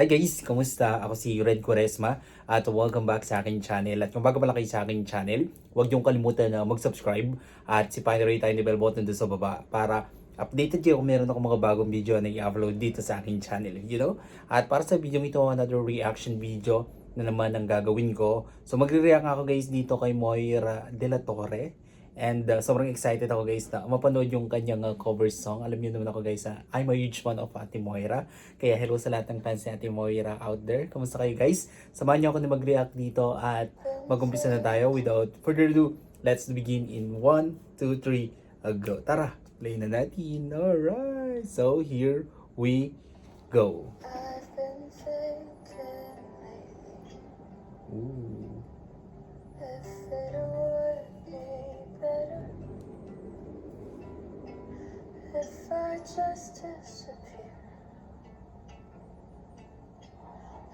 Hi guys! Kamusta? Ako si Red Quaresma at welcome back sa aking channel. At kung bago pala kayo sa aking channel, huwag niyong kalimutan na mag-subscribe at sipahin na rin tayo ni bell button doon sa baba para updated kayo kung meron akong mga bagong video na i-upload dito sa aking channel. At para sa video ito, another reaction video na naman ang gagawin ko. So magre-react ako guys dito kay Moira De La Torre. And sobrang excited ako guys na mapanood yung kanyang cover song. Alam niyo naman ako guys, I'm a huge fan of Ate Moira. Kaya hello sa lahat ng fans ni Ate Moira out there. Kamusta kayo guys? Samahan niyo ako na mag-react dito at mag-umpisa na tayo. Without further ado, let's begin in 1, 2, 3, go. Tara, play na natin. Alright, so here we go. Ooh. If I just disappear,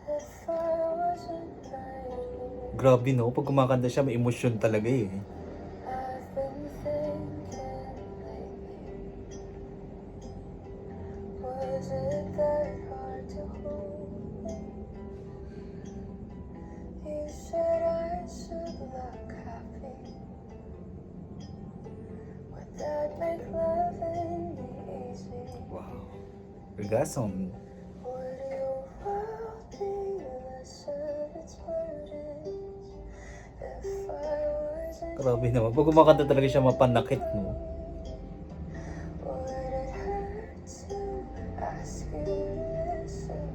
if I wasn't right, Grabe no, pag kumakanta siya may emosyon talaga eh. I've been thinking lately, was it that hard to hold me? You said I should look happy, would that make loving me easy? Wow. Orgasm. Would your world be less of its burdens if I wasn't Grabe naman. Pag kumakanta talaga siya mapanakit, no? Would it hurt to ask you to listen?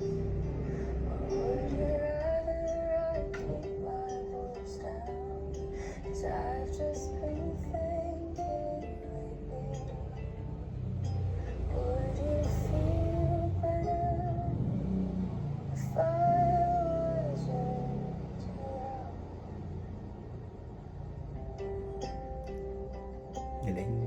Or would you rather I keep my voice down? 'Cause I've just been thinking lately, would you feel better if I wasn't around? Galing.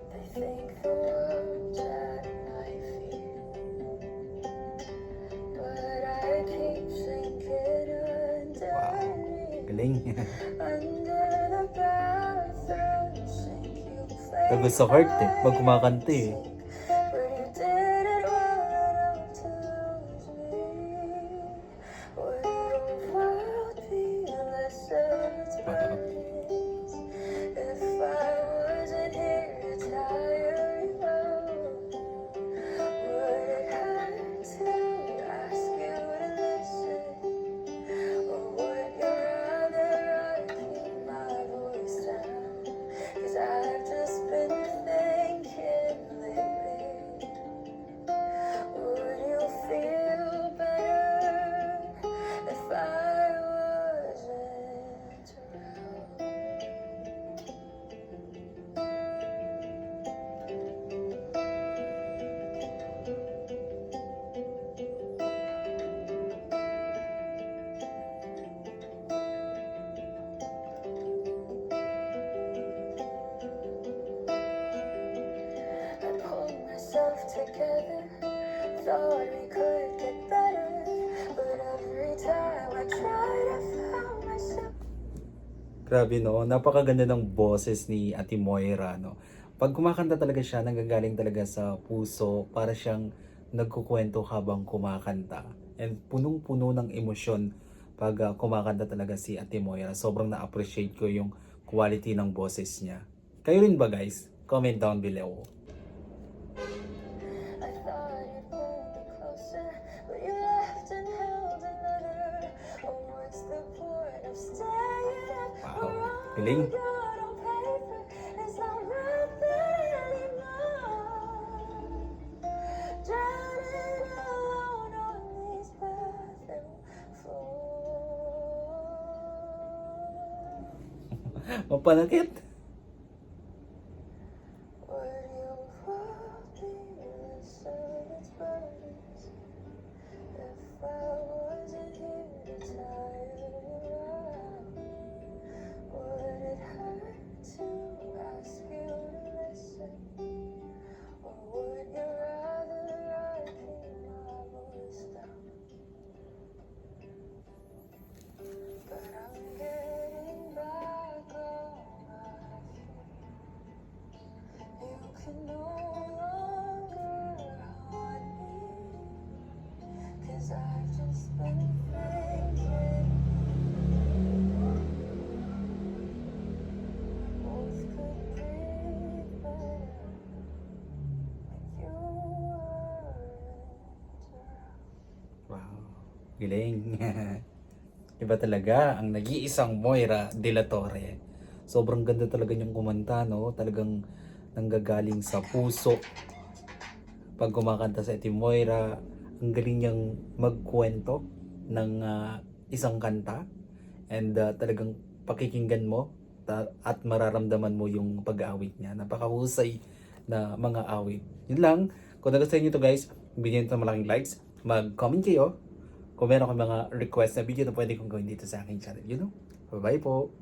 They think the world's at my feet, but I keep sinking underneath. Galing. Under the bathroom sink, you play Tago sa heart eh. Pag kumakanta eh. but you didn't want to lose me. Would your world be less of its burdens if I wasn't here to tire you out? Would it hurt to ask you to listen, or would you rather I keep my voice down? 'Cause I've just been thinking lately, would you feel better if I wasn't around? I pulled myself together, thought we could get better, but every time I tried, I found myself. Grabe no, napakaganda ng boses ni Ate Moira no. Pag kumakanta talaga siya, nanggagaling talaga sa puso, para siyang nagkukwento habang kumakanta. And punong-puno ng emosyon pag kumakanta talaga si Ate Moira. Sobrang na-appreciate ko yung quality ng boses niya. Kayo rin ba guys? Comment down below. I thought you'd pull me closer, but you left and held another. Oh, what's the point of staying up? Wow, We're all galing. good on paper, it's not worth it anymore. Drowning alone on these bathroom floors. Mapanakit. Would your world be less of its burdens if I wasn't here to tire you out? Would it hurt to ask you to listen, or would you rather I keep my Galing. Iba talaga ang nag-iisang Moira de la Torre. Sobrang ganda talaga niyang kumanta, no? Talagang nanggagaling sa puso. Pag kumakanta sa Ate Moira, ang galing niyang magkwento ng isang kanta. And talagang pakikinggan mo at mararamdaman mo yung pag-aawit niya. Napakahusay na mga awit. Yun lang. Kung nagustuhan niyo to guys, bigyan nyo ito malaking likes. Mag-comment kayo kung meron kang mga request na video na pwede kong gawin dito sa aking channel. You know? Bye-bye po!